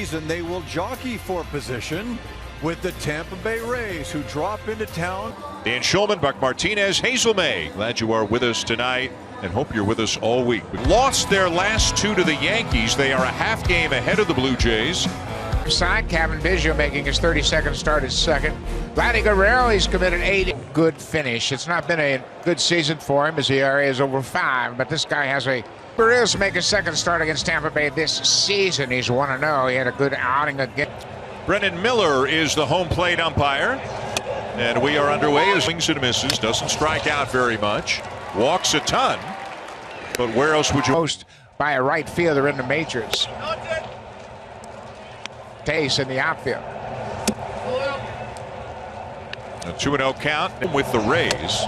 season, they will jockey for position with the Tampa Bay Rays, who drop into town. Dan Schulman, Buck Martinez, Hazel May. Glad you are with us tonight and hope you're with us all week. We lost their last two to the Yankees. They are a half game ahead of the Blue Jays. Side, Kevin Biggio making his 32nd start at second. Vladdy Guerrero, he's committed 8. Good finish. It's not been a good season for him. His ERA is over 5, but this guy has a... Barrios make his second start against Tampa Bay this season. He's 1-0. He had a good outing again. Brennan Miller is the home plate umpire. And we are underway as swings and misses. Doesn't strike out very much. Walks a ton. But where else would you... Most by a right fielder in the majors. Tace in the outfield. A 2-0 count with the Rays.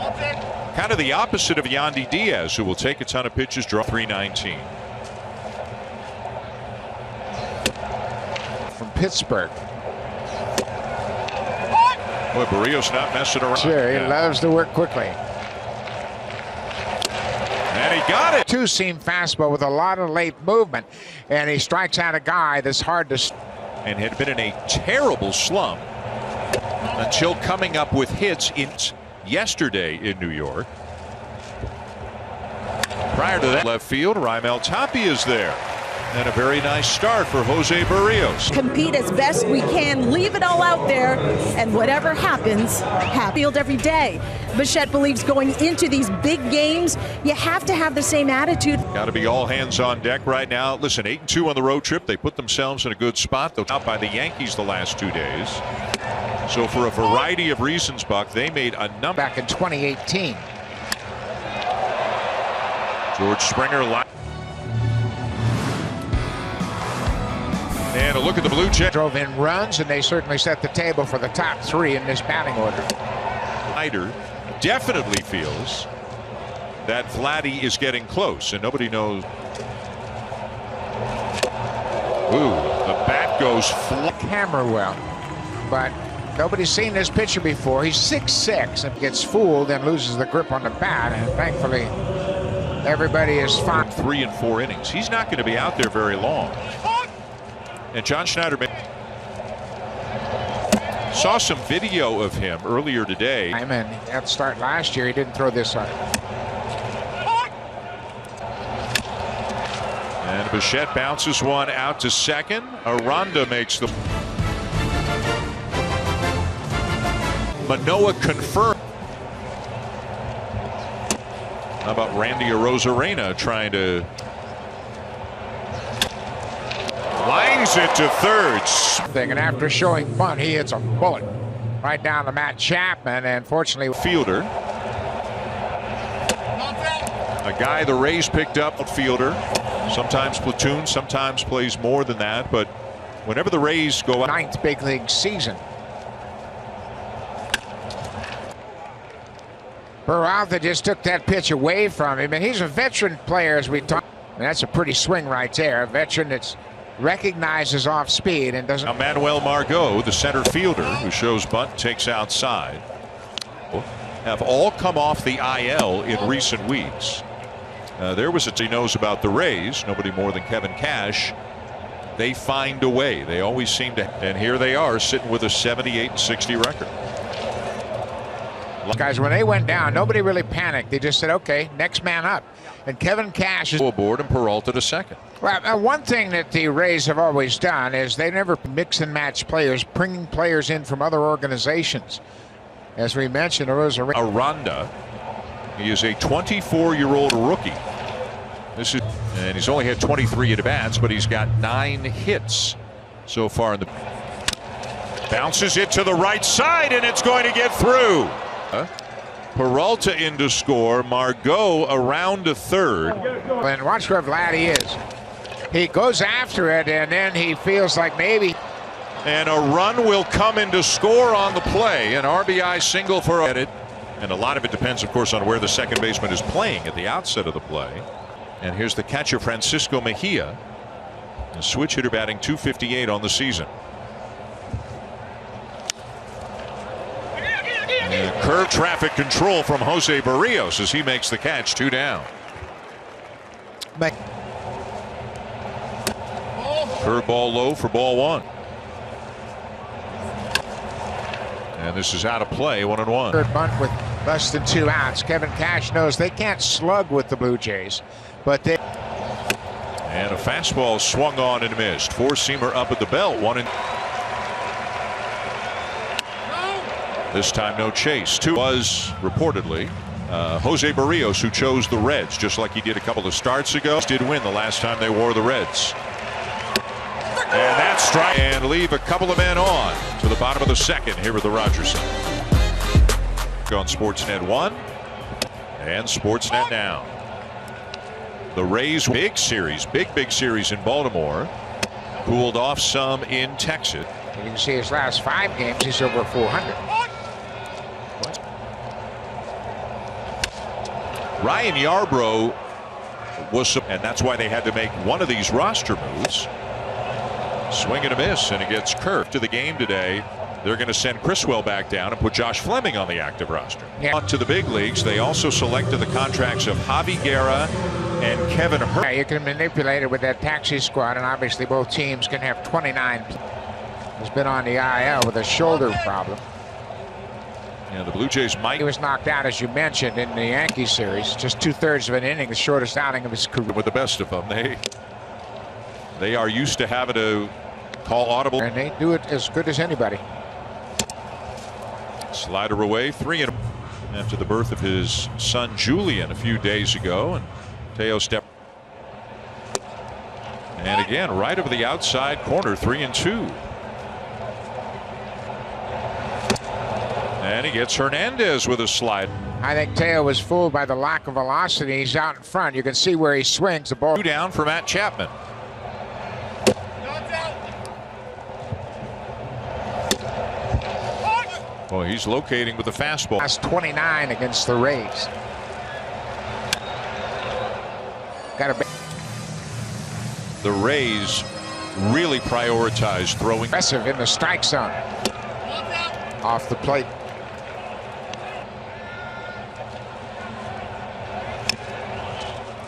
Kind of the opposite of Yandy Diaz, who will take a ton of pitches, draw 319. From Pittsburgh. Boy, Barrios not messing around. Sure, he loves to work quickly. And he got it. Two-seam fastball with a lot of late movement, and he strikes out a guy that's hard to... And had been in a terrible slump until coming up with hits yesterday in New York. Prior to that, left field, Raimel Tapia is there. And a very nice start for Jose Barrios. Compete as best we can, leave it all out there, and whatever happens, field every day. Bichette believes going into these big games, you have to have the same attitude. Got to be all hands on deck right now. Listen, 8-2 on the road trip. They put themselves in a good spot. They're out by the Yankees the last 2 days. So for a variety of reasons, Buck, they made a number. Back in 2018. George Springer. And a look at the Blue Jays. Drove in runs, and they certainly set the table for the top 3 in this batting order. Snyder definitely feels that Vladdy is getting close, and nobody knows. Ooh, the bat goes flat. Hammer well, but nobody's seen this pitcher before. He's 6'6" and gets fooled and loses the grip on the bat, and thankfully everybody is fine. 3 and 4 innings. He's not going to be out there very long. And John Schneider saw some video of him earlier today. And at the start last year, he didn't throw this hard. And Bichette bounces one out to second. Aranda makes the... Manoah confirmed. How about Randy Arozarena trying to... Lines it to third. And after showing bunt, he hits a bullet right down to Matt Chapman, and fortunately, fielder. A guy the Rays picked up, fielder. Sometimes platoon, sometimes plays more than that, but whenever the Rays go out. 9th big league season. Peralta just took that pitch away from him, and he's a veteran player, as we talked. That's a pretty swing right there. A veteran that's recognizes off speed and doesn't. Now Manuel Margot, the center fielder who shows bunt, takes outside, have all come off the IL in recent weeks. There was he knows about the Rays, nobody more than Kevin Cash. They find a way. They always seem to, and here they are sitting with a 78-60 record. Guys, when they went down, nobody really panicked. They just said, okay, next man up. And Kevin Cash is aboard and Peralta to second. Well, one thing that the Rays have always done is they never mix and match players, bringing players in from other organizations. As we mentioned, Aranda, he is a 24-year-old rookie. And he's only had 23 at-bats, but he's got 9 hits so far in the... Bounces it to the right side, and it's going to get through. Peralta in to score. Margot around to third. And watch where Vladdy is. He goes after it, and then he feels like maybe. And a run will come in to score on the play. An RBI single for it. And a lot of it depends, of course, on where the second baseman is playing at the outset of the play. And here's the catcher, Francisco Mejia. A switch hitter batting .258 on the season. Curve traffic control from Jose Barrios as he makes the catch. 2 down. Curveball low for ball one. And this is out of play, 1-1. Third bunt with less than 2 outs. Kevin Cash knows they can't slug with the Blue Jays, but they. And a fastball swung on and missed. Four-seamer up at the belt. This time no chase. Two was reportedly Jose Barrios, who chose the Reds, just like he did a couple of starts ago. Did win the last time they wore the Reds. And that's strike. And leave a couple of men on to the bottom of the second here with the Rogerson. On Sportsnet 1 and Sportsnet Now. The Rays big series in Baltimore. Cooled off some in Texas. You can see his last 5 games, he's over 400. Ryan Yarbrough was, and that's why they had to make one of these roster moves. Swing and a miss, and it gets curved to the game today. They're going to send Criswell back down and put Josh Fleming on the active roster. On to the big leagues, they also selected the contracts of Javi Guerra and Kevin Hurt. Yeah, you can manipulate it with that taxi squad, and obviously both teams can have 29. He's been on the IL with a shoulder problem. Yeah, the Blue Jays might. He was knocked out, as you mentioned, in the Yankees series. Just 2/3 of an inning, the shortest outing of his career. With the best of them, they are used to having to call audible. And they do it as good as anybody. Slider away, 3-0 after the birth of his son Julian a few days ago, and Teo stepped. And again, right over the outside corner, 3-2. And he gets Hernandez with a slide. I think Teo was fooled by the lack of velocity. He's out in front. You can see where he swings the ball. 2 down for Matt Chapman. Well, he's locating with the fastball. That's 29 against the Rays. The Rays really prioritize throwing. Aggressive in the strike zone. Off the plate.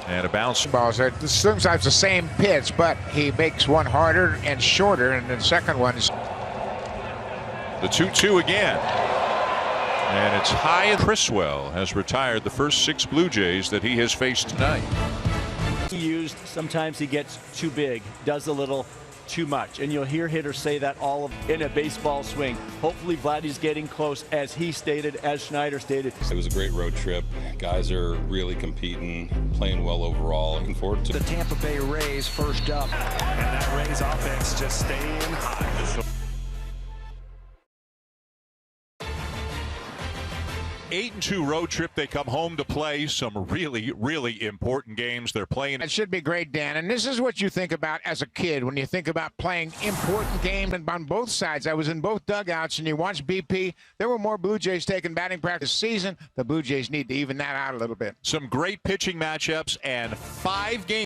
And a bounce. Balls are sometimes the same pitch, but he makes one harder and shorter, and the second one is. The 2-2 again. And it's high. Criswell has retired the first 6 Blue Jays that he has faced tonight. Sometimes he gets too big, does a little too much, and you'll hear hitters say that in a baseball swing. Hopefully Vladdy's getting close, as he stated, as Schneider stated. It was a great road trip. Guys are really competing, playing well overall. Looking forward to the Tampa Bay Rays first up. And that Rays offense just staying hot. 8-2 road trip. They come home to play some really important games. They're playing. It should be great, Dan. And this is what you think about as a kid when you think about playing important games. And on both sides, I was in both dugouts, and you watch BP. There were more Blue Jays taking batting practice this season. The Blue Jays need to even that out a little bit. Some great pitching matchups and 5 games.